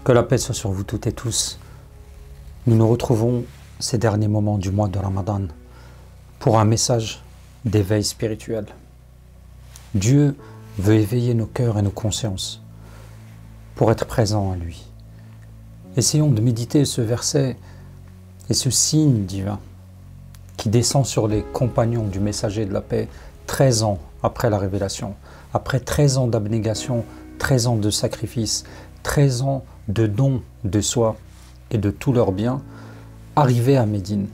Que la paix soit sur vous toutes et tous. Nous nous retrouvons ces derniers moments du mois de Ramadan pour un message d'éveil spirituel. Dieu veut éveiller nos cœurs et nos consciences pour être présents à lui. Essayons de méditer ce verset et ce signe divin qui descend sur les compagnons du messager de la paix 13 ans après la révélation, après 13 ans d'abnégation, 13 ans de sacrifice, 13 ans de dons de soi et de tous leurs biens, arrivés à Médine.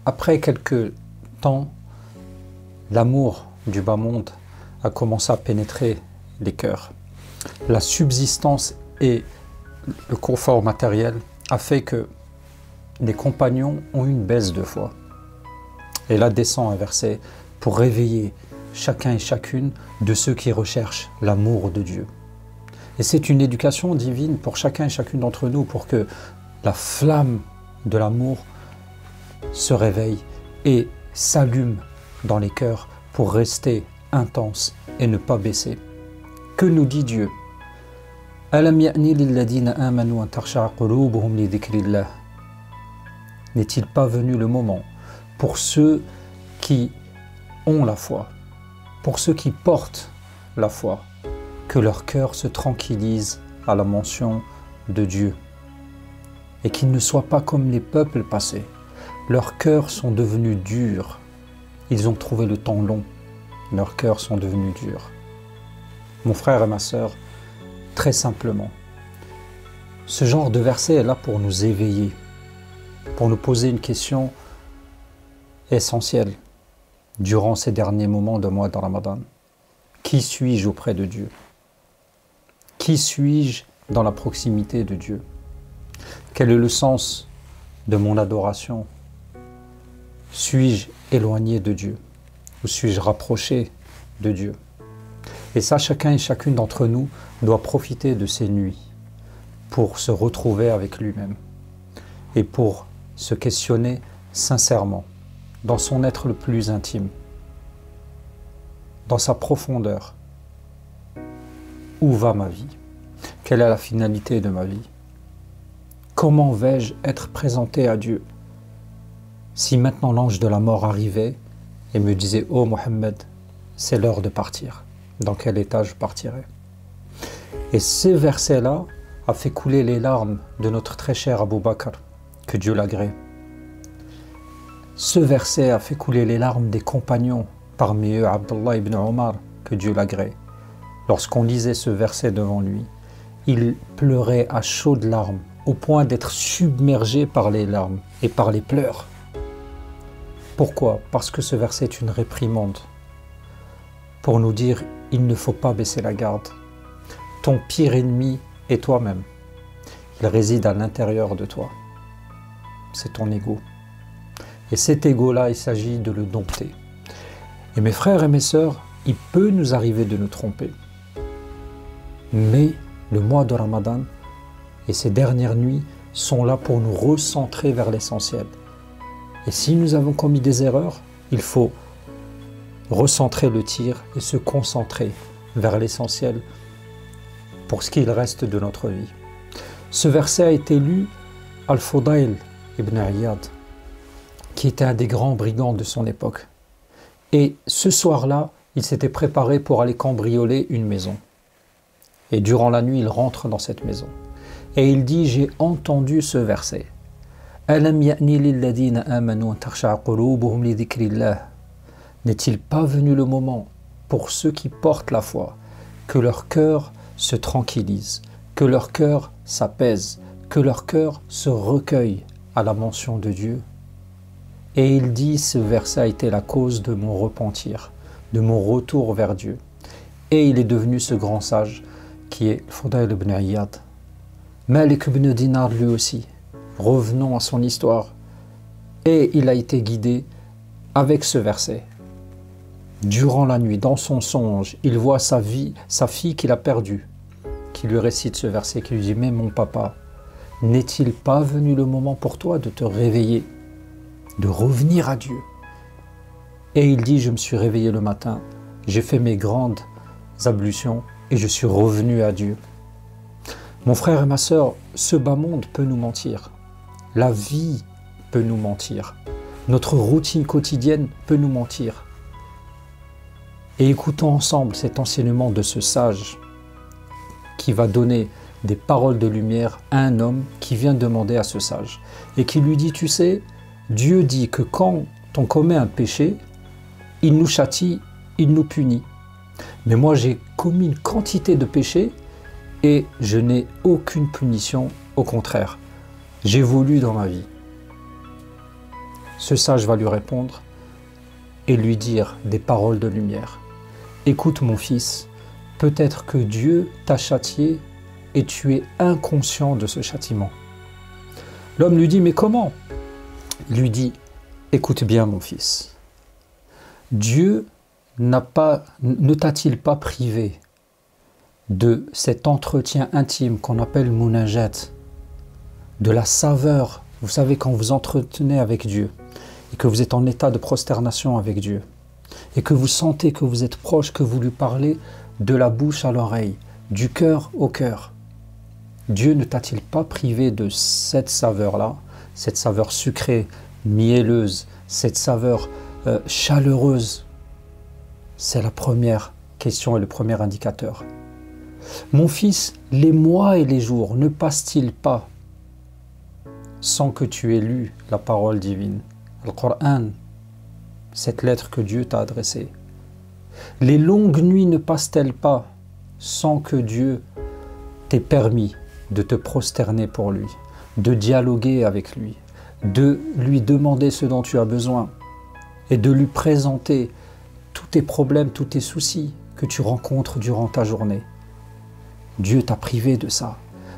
Après quelques temps, l'amour du bas monde a commencé à pénétrer les cœurs. La subsistance et le confort matériel a fait que les compagnons ont eu une baisse de foi. Et là descend un verset pour réveiller chacun et chacune de ceux qui recherchent l'amour de Dieu. Et c'est une éducation divine pour chacun et chacune d'entre nous pour que la flamme de l'amour se réveille et s'allume dans les cœurs pour rester intense et ne pas baisser. Que nous dit Dieu? Alam ya'ni lilladhina amanu an takhsha'a qulubuhum li dhikrillah. N'est-il pas venu le moment pour ceux qui ont la foi, pour ceux qui portent la foi, que leur cœur se tranquillise à la mention de Dieu et qu'ils ne soient pas comme les peuples passés. Leurs cœurs sont devenus durs. Ils ont trouvé le temps long. Leurs cœurs sont devenus durs. Mon frère et ma sœur, très simplement, ce genre de verset est là pour nous éveiller, pour nous poser une question essentielle durant ces derniers moments de mois de Ramadan. Qui suis-je auprès de Dieu? Qui suis-je dans la proximité de Dieu? Quel est le sens de mon adoration? Suis-je éloigné de Dieu ou suis-je rapproché de Dieu? Et ça, chacun et chacune d'entre nous doit profiter de ces nuits pour se retrouver avec lui-même et pour se questionner sincèrement dans son être le plus intime, dans sa profondeur. Où va ma vie? Quelle est la finalité de ma vie? Comment vais-je être présenté à Dieu? Si maintenant l'ange de la mort arrivait et me disait « Oh Mohammed, c'est l'heure de partir. Dans quel état je partirai ?» Et ce verset-là a fait couler les larmes de notre très cher Abu Bakr, que Dieu l'agrée. Ce verset a fait couler les larmes des compagnons, parmi eux Abdullah ibn Omar, que Dieu l'agrée. Lorsqu'on lisait ce verset devant lui, il pleurait à chaudes larmes, au point d'être submergé par les larmes et par les pleurs. Pourquoi? Parce que ce verset est une réprimande pour nous dire il ne faut pas baisser la garde. Ton pire ennemi est toi-même. Il réside à l'intérieur de toi. C'est ton ego. Et cet ego-là, il s'agit de le dompter. Et mes frères et mes sœurs, il peut nous arriver de nous tromper. Mais le mois de Ramadan et ces dernières nuits sont là pour nous recentrer vers l'essentiel. Et si nous avons commis des erreurs, il faut recentrer le tir et se concentrer vers l'essentiel pour ce qu'il reste de notre vie. Ce verset a été lu Al-Fudayl ibn Iyad, qui était un des grands brigands de son époque. Et ce soir-là, il s'était préparé pour aller cambrioler une maison. Et durant la nuit, il rentre dans cette maison. Et il dit, j'ai entendu ce verset. Alam ya'ni lilladhina amanu an takhsha'a qulubuhum li dhikrillah. N'est-il pas venu le moment pour ceux qui portent la foi que leur cœur se tranquillise, que leur cœur s'apaise, que leur cœur se recueille à la mention de Dieu? Et il dit, ce verset a été la cause de mon repentir, de mon retour vers Dieu. Et il est devenu ce grand sage qui est Fudayl ibn Iyad. Malik ibn Dinar lui aussi. Revenons à son histoire. Et il a été guidé avec ce verset. Durant la nuit, dans son songe, il voit sa fille qu'il a perdue, qui lui récite ce verset, qui lui dit « Mais mon papa, n'est-il pas venu le moment pour toi de te réveiller, de revenir à Dieu ?» Et il dit « Je me suis réveillé le matin, j'ai fait mes grandes ablutions et je suis revenu à Dieu. » Mon frère et ma sœur, ce bas monde peut nous mentir. La vie peut nous mentir. Notre routine quotidienne peut nous mentir. Et écoutons ensemble cet enseignement de ce sage qui va donner des paroles de lumière à un homme qui vient demander à ce sage et qui lui dit, tu sais, Dieu dit que quand on commet un péché, il nous châtie, il nous punit. Mais moi j'ai commis une quantité de péchés et je n'ai aucune punition, au contraire, j'évolue dans ma vie. Ce sage va lui répondre et lui dire des paroles de lumière. Écoute mon fils, peut-être que Dieu t'a châtié et tu es inconscient de ce châtiment. L'homme lui dit, mais comment? Il lui dit, écoute bien mon fils, Dieu ne t'a-t-il pas privé de cet entretien intime qu'on appelle munajat, de la saveur, vous savez, quand vous entretenez avec Dieu et que vous êtes en état de prosternation avec Dieu et que vous sentez que vous êtes proche, que vous lui parlez de la bouche à l'oreille, du cœur au cœur. Dieu ne t'a-t-il pas privé de cette saveur-là, cette saveur sucrée, mielleuse, cette saveur chaleureuse? C'est la première question et le premier indicateur. Mon fils, les mois et les jours ne passent-ils pas sans que tu aies lu la parole divine, le Coran, cette lettre que Dieu t'a adressée? Les longues nuits ne passent-elles pas sans que Dieu t'ait permis de te prosterner pour lui, de dialoguer avec lui, de lui demander ce dont tu as besoin et de lui présenter tous tes problèmes, tous tes soucis que tu rencontres durant ta journée? Dieu t'a privé de ça.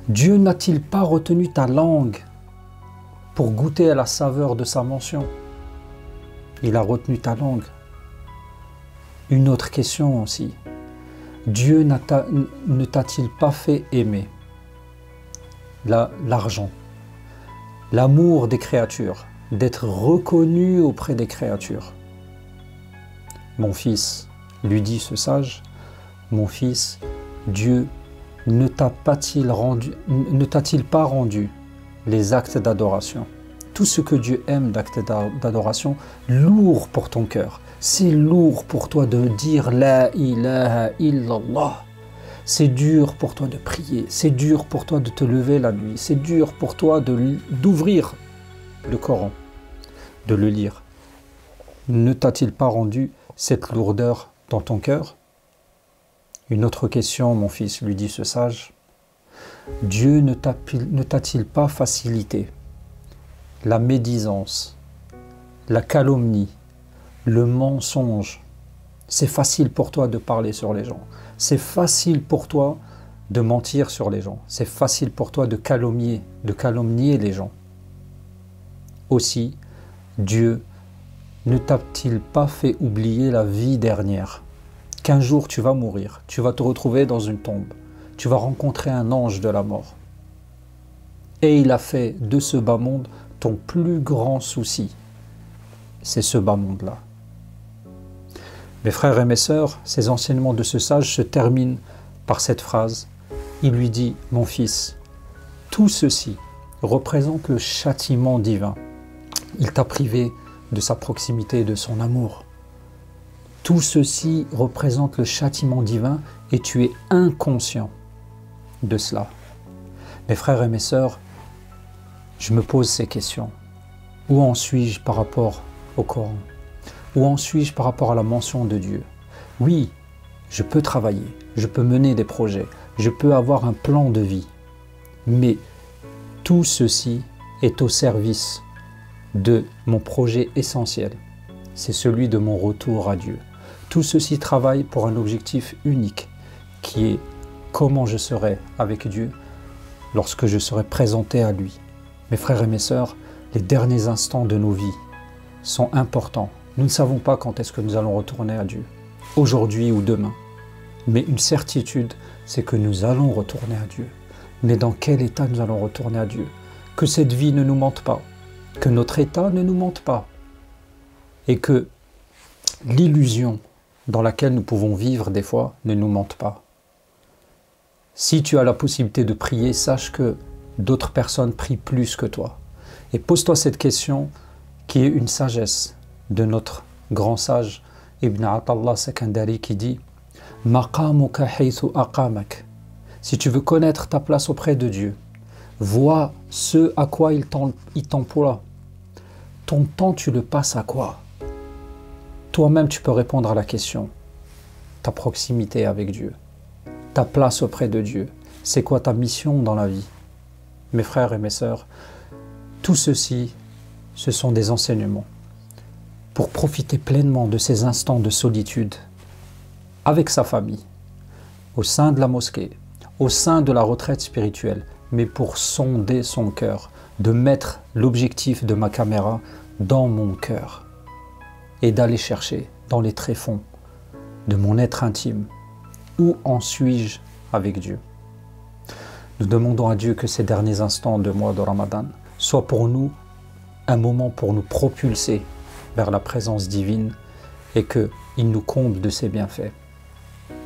Dieu n'a-t-il pas retenu ta langue pour goûter à la saveur de sa mention? Il a retenu ta langue. Une autre question aussi. Dieu ne t'a-t-il pas fait aimer l'argent, l'amour des créatures, d'être reconnu auprès des créatures? Mon fils, lui dit ce sage, mon fils, Dieu ne t'a-t-il pas rendu les actes d'adoration, tout ce que Dieu aime d'actes d'adoration, lourd pour ton cœur? C'est lourd pour toi de dire La ilaha illallah. C'est dur pour toi de prier, c'est dur pour toi de te lever la nuit, c'est dur pour toi d'ouvrir le Coran, de le lire. Ne t'a-t-il pas rendu cette lourdeur dans ton cœur? Une autre question, mon fils, lui dit ce sage. Dieu ne t'a-t-il pas facilité la médisance, la calomnie, le mensonge? C'est facile pour toi de parler sur les gens. C'est facile pour toi de mentir sur les gens. C'est facile pour toi de calomnier les gens. Aussi, Dieu ne t'a-t-il pas fait oublier la vie dernière? Qu'un jour tu vas mourir, tu vas te retrouver dans une tombe, tu vas rencontrer un ange de la mort. Et il a fait de ce bas monde ton plus grand souci. C'est ce bas monde-là. Mes frères et mes sœurs, ces enseignements de ce sage se terminent par cette phrase. Il lui dit, mon fils, tout ceci représente le châtiment divin. Il t'a privé de sa proximité et de son amour. Tout ceci représente le châtiment divin et tu es inconscient de cela. Mes frères et mes sœurs, je me pose ces questions. Où en suis-je par rapport au Coran? Où en suis-je par rapport à la mention de Dieu? Oui, je peux travailler, je peux mener des projets, je peux avoir un plan de vie. Mais tout ceci est au service de mon projet essentiel. C'est celui de mon retour à Dieu. Tout ceci travaille pour un objectif unique, qui est comment je serai avec Dieu lorsque je serai présenté à lui. Mes frères et mes sœurs, les derniers instants de nos vies sont importants. Nous ne savons pas quand est-ce que nous allons retourner à Dieu, aujourd'hui ou demain. Mais une certitude, c'est que nous allons retourner à Dieu. Mais dans quel état nous allons retourner à Dieu? Que cette vie ne nous mente pas, que notre état ne nous mente pas, et que l'illusion dans laquelle nous pouvons vivre des fois ne nous mente pas. Si tu as la possibilité de prier, sache que d'autres personnes prient plus que toi. Et pose-toi cette question qui est une sagesse de notre grand sage Ibn Atallah Sakandari qui dit « Maqamuka haythu aqamak » Si tu veux connaître ta place auprès de Dieu, vois ce à quoi il t'emploie. Ton temps, tu le passes à quoi? Toi-même, tu peux répondre à la question. Ta proximité avec Dieu, ta place auprès de Dieu, c'est quoi ta mission dans la vie? Mes frères et mes sœurs, tout ceci, ce sont des enseignements pour profiter pleinement de ces instants de solitude avec sa famille, au sein de la mosquée, au sein de la retraite spirituelle, mais pour sonder son cœur, de mettre l'objectif de ma caméra dans mon cœur et d'aller chercher dans les tréfonds de mon être intime. Où en suis-je avec Dieu? Nous demandons à Dieu que ces derniers instants de mois de Ramadan soient pour nous un moment pour nous propulser vers la présence divine et qu'il nous comble de ses bienfaits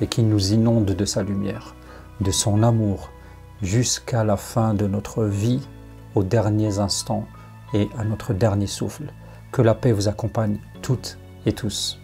et qu'il nous inonde de sa lumière, de son amour jusqu'à la fin de notre vie, aux derniers instants et à notre dernier souffle. Que la paix vous accompagne toutes et tous.